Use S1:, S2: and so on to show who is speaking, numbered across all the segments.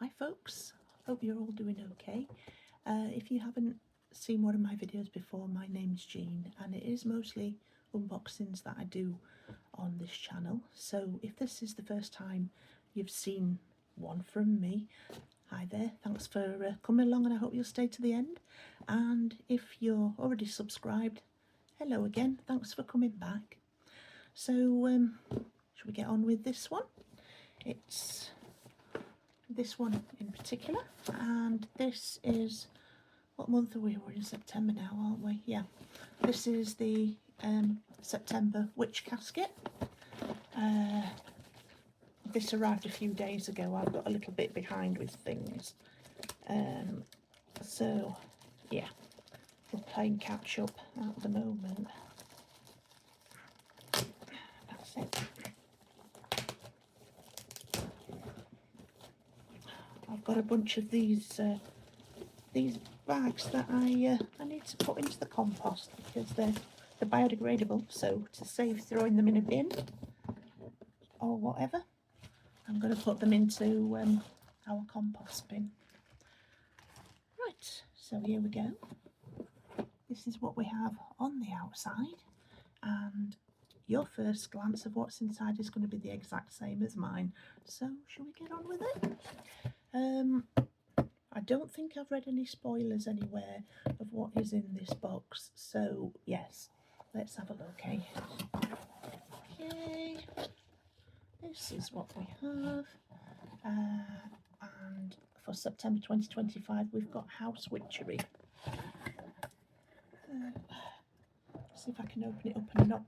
S1: Hi folks, hope you're all doing okay. If you haven't seen one of my videos before, my name's Jean and it is mostly unboxings that I do on this channel. So if this is the first time you've seen one from me, hi there, thanks for coming along and I hope you'll stay to the end. And if you're already subscribed, hello again, thanks for coming back. So should we get on with this one? It's this one in particular, and this is, what month are we? We're in September now, aren't we? Yeah, this is the September witch casket. This arrived a few days ago. I've got a little bit behind with things, so yeah, we're playing catch up at the moment. That's it. I've got a bunch of these bags that I need to put into the compost because they're biodegradable, so to save throwing them in a bin or whatever, I'm going to put them into our compost bin. Right, so here we go. This is what we have on the outside, and your first glance of what's inside is going to be the exact same as mine, so shall we get on with it? I don't think I've read any spoilers anywhere of what is in this box, so yes, let's have a look, eh? Okay, this is what we have, and for September 2025 we've got House Witchery. See if I can open it up and not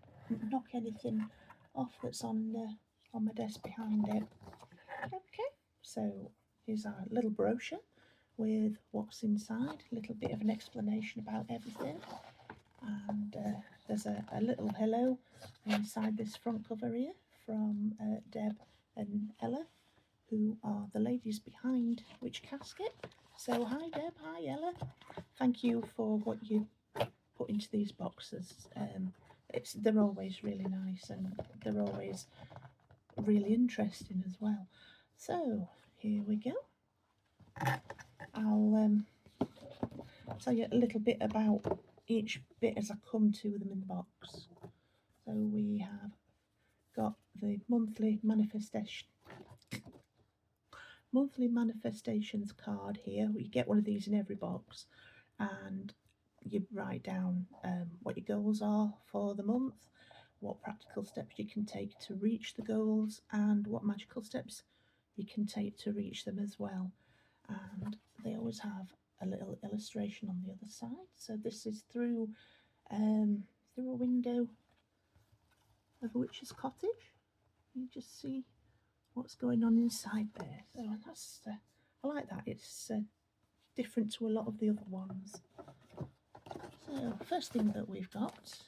S1: knock anything off that's on my desk behind it. Okay, so here's our little brochure with what's inside, a little bit of an explanation about everything, and there's a little hello inside this front cover here from Deb and Ella, who are the ladies behind Witch Casket. So hi Deb, hi Ella, thank you for what you put into these boxes. They're always really nice and they're always really interesting as well. So here we go. I'll tell you a little bit about each bit as I come to them in the box. So we have got the monthly manifestations card here. You get one of these in every box, and you write down what your goals are for the month, what practical steps you can take to reach the goals, and what magical steps you can take to reach them as well. And they always have a little illustration on the other side. So this is through a window of a witch's cottage. You just see what's going on inside there. So that's I like that. It's different to a lot of the other ones. So first thing that we've got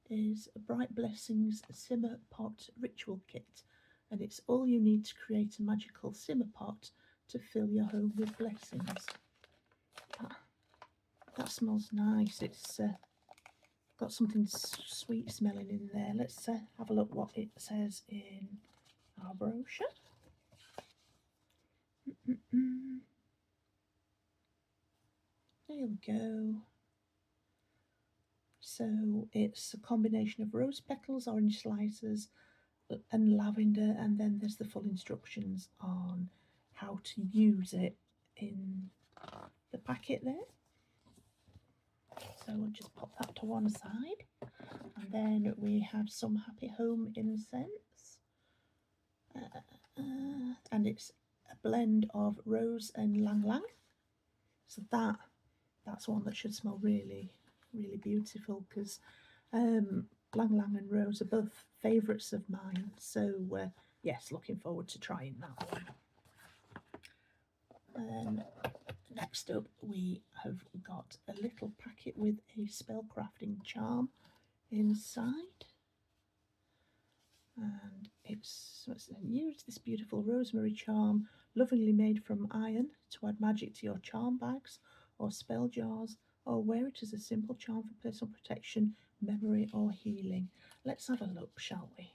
S1: is a Bright Blessings Simmer Pot Ritual Kit, and it's all you need to create a magical simmer pot to fill your home with blessings. That smells nice. It's got something sweet smelling in there. Let's have a look what it says in our brochure. There we go. So it's a combination of rose petals, orange slices and lavender, and then there's the full instructions on how to use it in the packet there. So we'll just pop that to one side, and then we have some Happy Home incense, and it's a blend of rose and lang lang. So that's one that should smell really, really beautiful, because lang lang and rose are both favourites of mine. So yes, looking forward to trying that one. And next up we have got a little packet with a spellcrafting charm inside, and it's use this beautiful rosemary charm, lovingly made from iron, to add magic to your charm bags or spell jars, or wear it as a simple charm for personal protection, memory or healing. Let's have a look, shall we?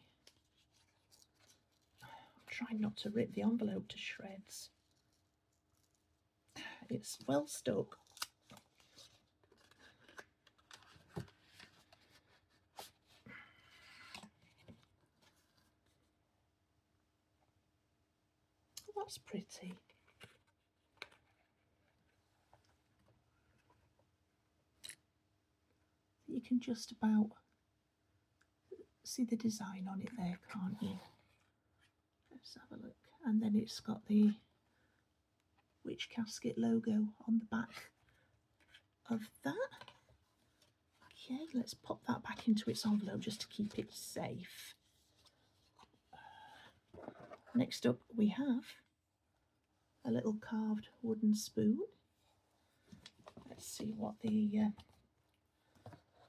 S1: Try not to rip the envelope to shreds. it's well stuck. That's pretty. You can just about see the design on it there, can't you? Let's have a look. And then it's got the Witch Casket logo on the back of that. Okay, let's pop that back into its envelope just to keep it safe. Next up we have a little carved wooden spoon. Let's see what the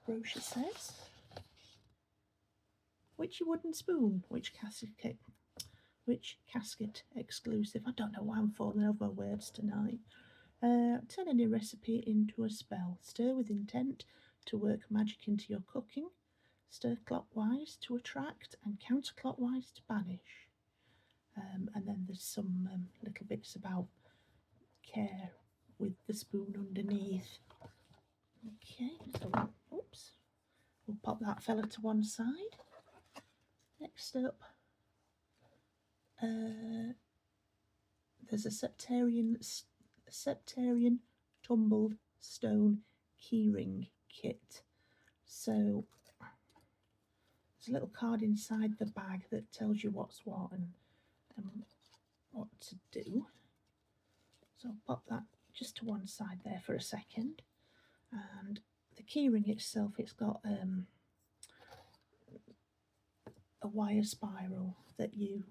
S1: brochure says. Witchy wooden spoon, Witch Casket exclusive. I don't know why I'm falling over my words tonight. Turn any recipe into a spell. Stir with intent to work magic into your cooking. Stir clockwise to attract and counterclockwise to banish. And then there's some little bits about care with the spoon underneath. Okay, so oops, we'll pop that fella to one side. Next up, there's a Septarian tumbled stone keyring kit. So there's a little card inside the bag that tells you what's what and what to do. So I'll pop that just to one side there for a second. And the keyring itself, it's got a wire spiral that you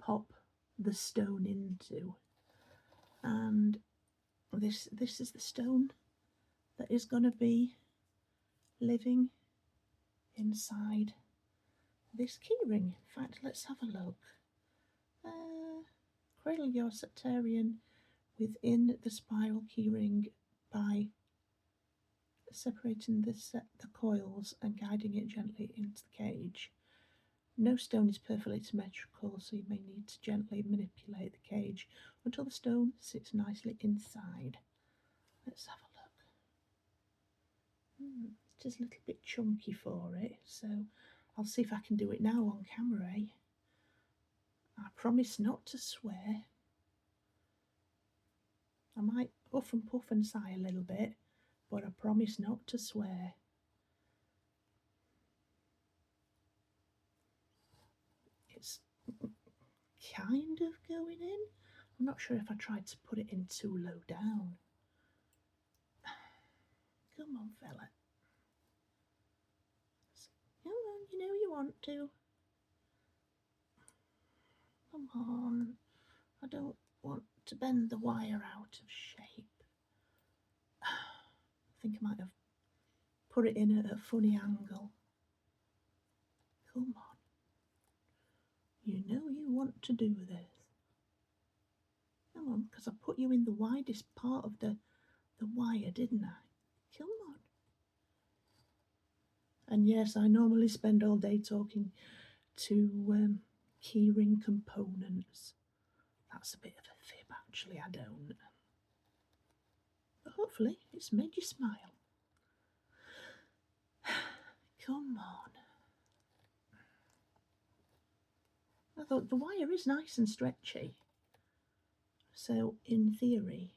S1: pop the stone into, and this is the stone that is going to be living inside this keyring. In fact, let's have a look. Cradle your Septarian within the spiral keyring by separating the coils and guiding it gently into the cage. No stone is perfectly symmetrical, so you may need to gently manipulate the cage until the stone sits nicely inside. Let's have a look. It is a little bit chunky for it, so I'll see if I can do it now on camera. I promise not to swear. I might huff and puff and sigh a little bit, but I promise not to swear. It's kind of going in. I'm not sure if I tried to put it in too low down. Come on, fella. Come on, you know you want to. Come on. I don't want to bend the wire out of shape. I think I might have put it in at a funny angle. Come on. You know you want to do this. Come on, because I put you in the widest part of the wire, didn't I? Come on. And yes, I normally spend all day talking to keyring components. That's a bit of a fib, actually, I don't. But hopefully it's made you smile. Come on. I thought the wire is nice and stretchy. So in theory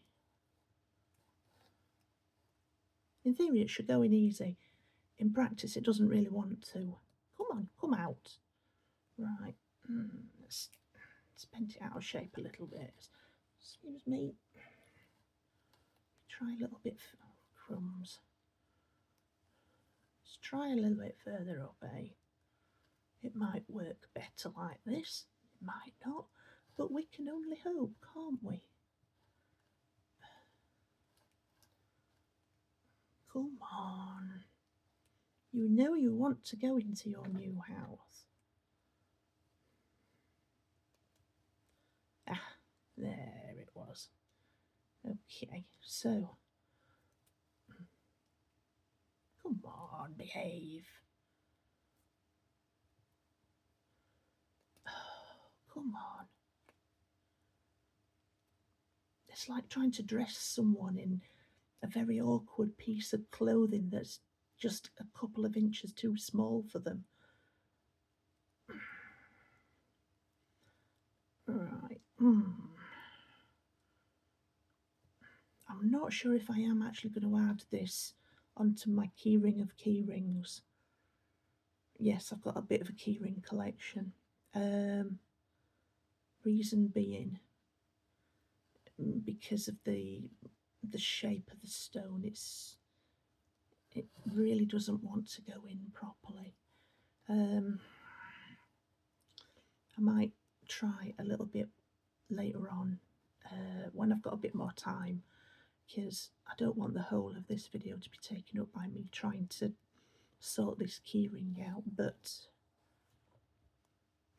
S1: it should go in easy. In practice it doesn't really want to. Come on, come out. Right, let's bend it out of shape a little bit. Excuse me. Try a little bit, crumbs. Let's try a little bit further up, eh? It might work better like this, it might not, but we can only hope, can't we? Come on. You know you want to go into your new house. Ah, there it was. Okay, so come on, behave. Oh, come on. it's like trying to dress someone in a very awkward piece of clothing that's just a couple of inches too small for them. Right. I'm not sure if I am actually going to add this onto my keyring of keyrings. Yes, I've got a bit of a keyring collection. Reason being, because of the shape of the stone, it really doesn't want to go in properly. I might try a little bit later on when I've got a bit more time, because I don't want the whole of this video to be taken up by me trying to sort this keyring out, but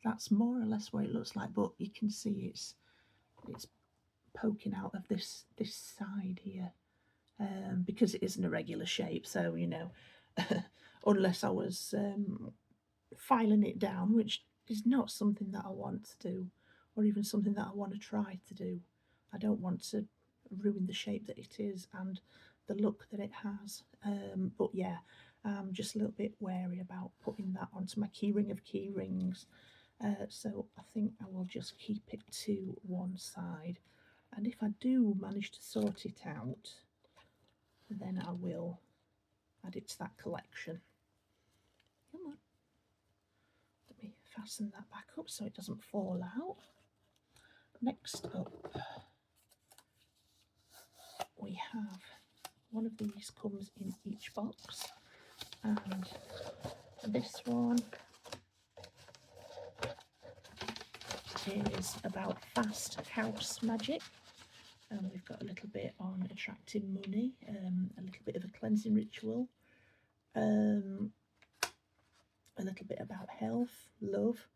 S1: that's more or less what it looks like. But you can see it's poking out of this side here, because it isn't a regular shape, so you know, unless I was filing it down, which is not something that I want to do, or even something that I want to try to do. I don't want to ruin the shape that it is and the look that it has. But yeah, I'm just a little bit wary about putting that onto my keyring of keyrings. So I think I will just keep it to one side. And if I do manage to sort it out, then I will add it to that collection. Come on. Let me fasten that back up so it doesn't fall out. Next up, we have one of these comes in each box, and this one is about fast house magic. And we've got a little bit on attracting money, a little bit of a cleansing ritual, a little bit about health, love,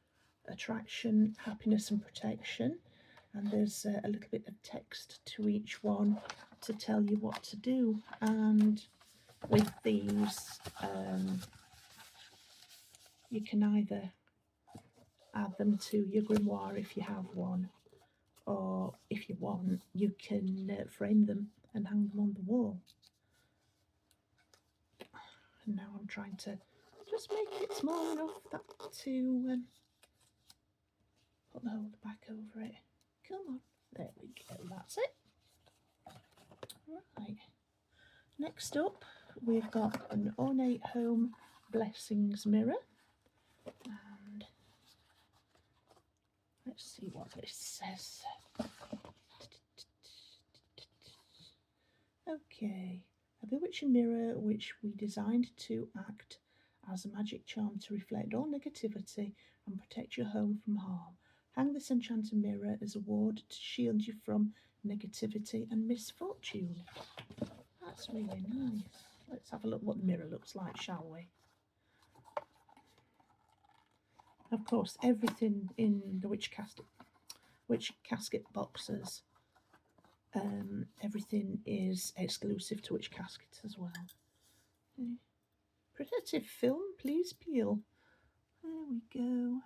S1: attraction, happiness and protection. And there's a little bit of text to each one to tell you what to do. And with these, you can either add them to your grimoire if you have one, or if you want, you can frame them and hang them on the wall. And now I'm trying to just make it small enough that to put the holder back over it. Come on, there we go, that's it. Right, next up we've got an Ornate Home Blessings mirror, and let's see what this says. Okay, a bewitching mirror which we designed to act as a magic charm to reflect all negativity and protect your home from harm. Hang this enchanted mirror as a ward to shield you from negativity and misfortune. That's really nice. Let's have a look what the mirror looks like, shall we? Of course, everything in the Witch Casket boxes, everything is exclusive to Witch Caskets as well. Okay. Protective film, please peel. There we go.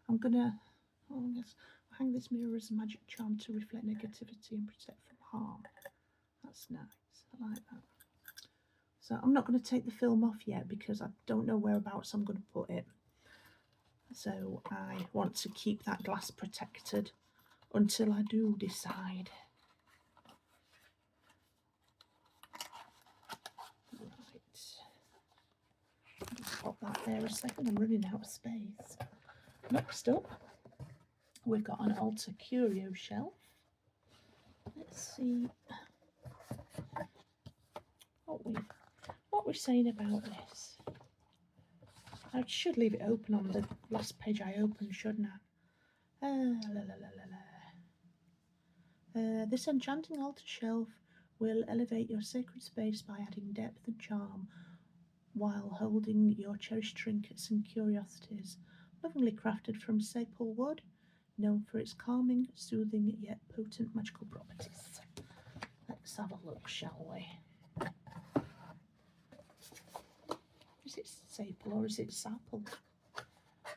S1: I'm gonna hang this mirror as a magic charm to reflect negativity and protect from harm. That's nice. I like that. So I'm not going to take the film off yet because I don't know whereabouts I'm going to put it. So I want to keep that glass protected until I do decide. Right. Just pop that there a second. I'm running out of space. Next up, we've got an altar curio shelf. Let's see what we're saying about this. I should leave it open on the last page I opened, shouldn't I? This enchanting altar shelf will elevate your sacred space by adding depth and charm while holding your cherished trinkets and curiosities. Lovingly crafted from sapele wood, known for its calming, soothing, yet potent magical properties. Let's have a look, shall we? Is it sapele or is it sapple?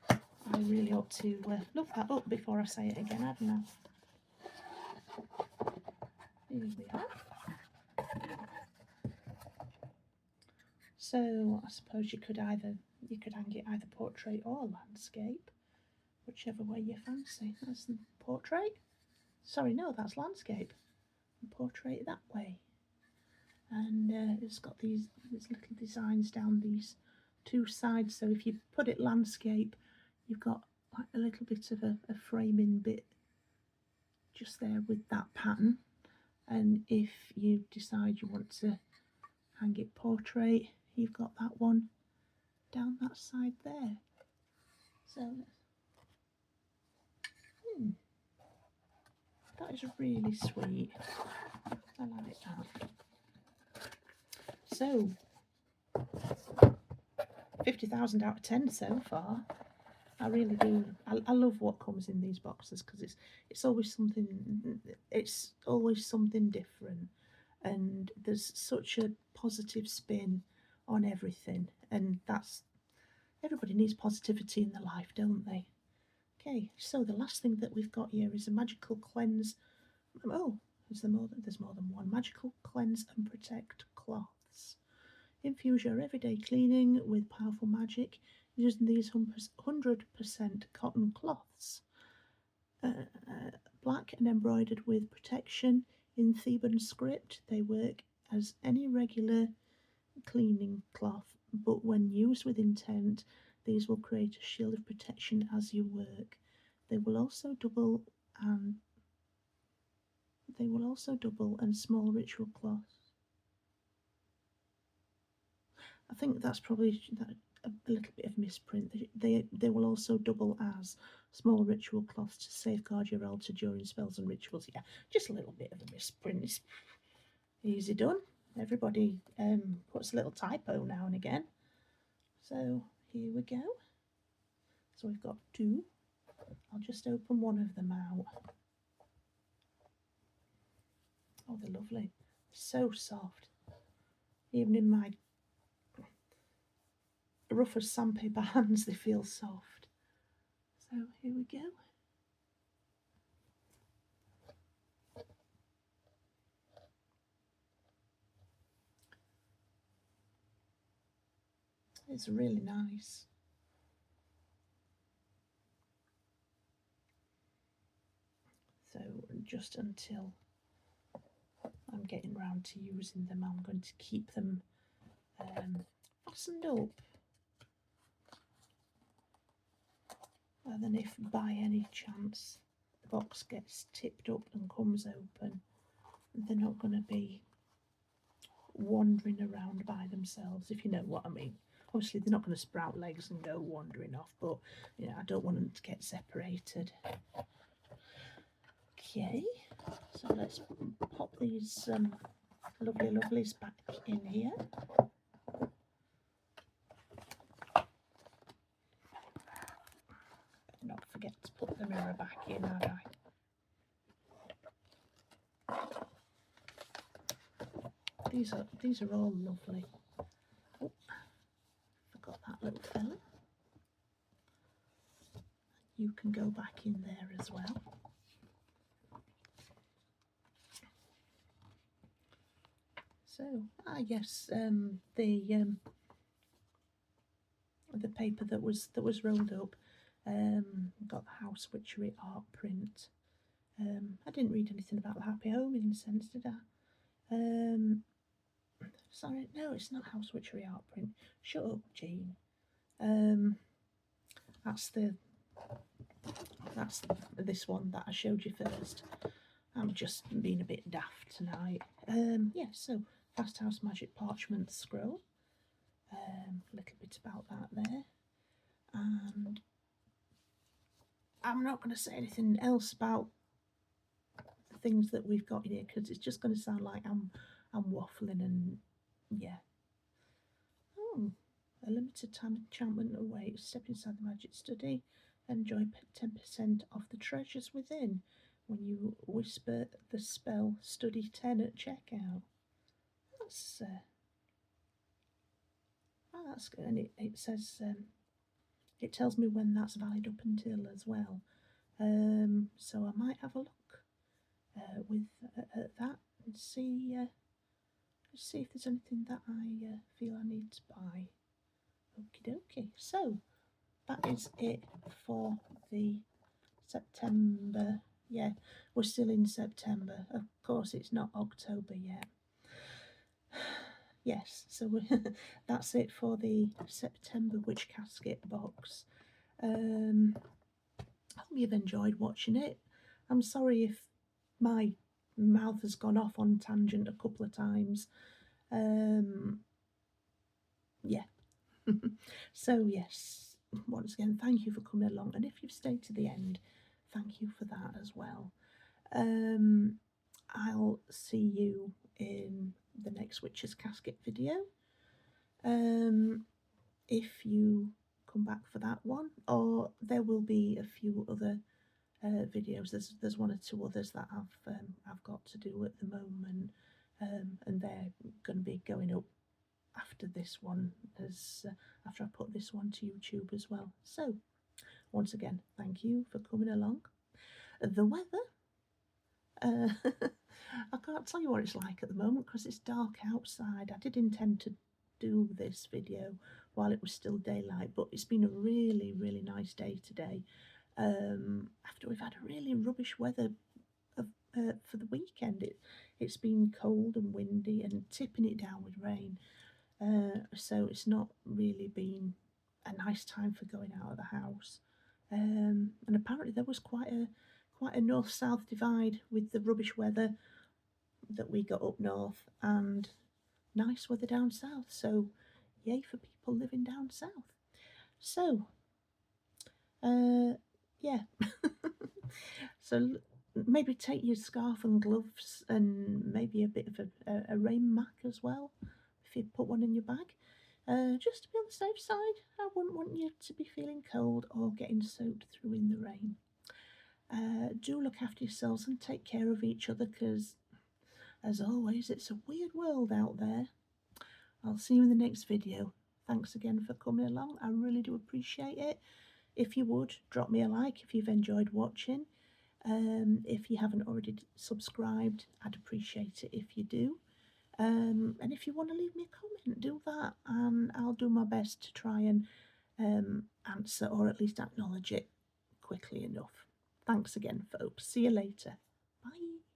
S1: I really ought to look that up before I say it again, hadn't I? here we are. So I suppose you could hang it either portrait or landscape, whichever way you fancy. That's the portrait. Sorry, no, that's landscape. And portrait that way. And it's got these little designs down these two sides. So if you put it landscape, you've got like a little bit of a framing bit just there with that pattern. And if you decide you want to hang it portrait, you've got that one down that side there. So that is really sweet. I like that. So 50,000 out of 10 so far. I really do. I love what comes in these boxes because it's always something. It's always something different, and there's such a positive spin on everything, and that's everybody needs positivity in their life, don't they? Okay, so the last thing that we've got here is a magical cleanse. Oh, there's more than one. Magical cleanse and protect cloths. Infuse your everyday cleaning with powerful magic using these 100% cotton cloths. Black and embroidered with protection in Theban script, they work as any regular cleaning cloth, but when used with intent, these will create a shield of protection as you work. They will also double and small ritual cloths. I think that's probably a little bit of misprint. They will also double as small ritual cloths to safeguard your altar during spells and rituals. Yeah, just a little bit of a misprint. It's easy done. Everybody puts a little typo now and again. So here we go. So we've got two. I'll just open one of them out. Oh, they're lovely. So soft. Even in my rough as sandpaper hands, they feel soft. So here we go. It's really nice. So just until I'm getting round to using them, I'm going to keep them fastened up. And then if by any chance the box gets tipped up and comes open, they're not going to be wandering around by themselves, if you know what I mean. Obviously they're not going to sprout legs and go wandering off, but you know, I don't want them to get separated. Okay, so let's pop these lovely lovelies back in here. Not forget to put the mirror back in, had I? These are all lovely. Oh, forgot that little fella. You can go back in there as well. So I guess the paper that was rolled up got the house witchery art print. I didn't read anything about the happy home incense, did I? Sorry, no, it's not house witchery art print. Shut up, Jean. That's this one that I showed you first. I'm just being a bit daft tonight. Yeah, so Fast House Magic Parchment Scroll. A little bit about that there. And I'm not going to say anything else about the things that we've got in here because it's just going to sound like I'm waffling and yeah. Oh, a limited time enchantment awaits. Step inside the magic study. Enjoy 10% off the treasures within when you whisper the spell study 10 at checkout. That's good. And it says it tells me when that's valid up until as well. So I might have a look with that and see if there's anything that I feel I need to buy. Okie dokie. So that is it for the September. Yeah, we're still in September. Of course, it's not October yet. Yes, so that's it for the September Witch Casket box. I hope you've enjoyed watching it. I'm sorry if my mouth has gone off on tangent a couple of times. Yeah. So yes, once again, thank you for coming along, and if you've stayed to the end, thank you for that as well. I'll see you in the next Witch's Casket video. If you come back for that one, or there will be a few other videos. There's one or two others that I've got to do at the moment, and they're going to be going up after this one, as after I put this one to YouTube as well. So once again, thank you for coming along. The weather, I can't tell you what it's like at the moment because it's dark outside. I did intend to do this video while it was still daylight, but it's been a really, really nice day today. After we've had a really rubbish weather for the weekend, it's been cold and windy and tipping it down with rain. So it's not really been a nice time for going out of the house. And apparently there was quite a north-south divide with the rubbish weather that we got up north and nice weather down south. So yay for people living down south. So yeah. So maybe take your scarf and gloves and maybe a bit of a rain mac as well, if you put one in your bag, just to be on the safe side. I wouldn't want you to be feeling cold or getting soaked through in the rain. Do look after yourselves and take care of each other, because as always, it's a weird world out there. I'll see you in the next video. Thanks again for coming along. I really do appreciate it. If you would, drop me a like if you've enjoyed watching. If you haven't already subscribed, I'd appreciate it if you do. And if you want to leave me a comment, do that, and I'll do my best to try and answer or at least acknowledge it quickly enough. Thanks again, folks. See you later. Bye.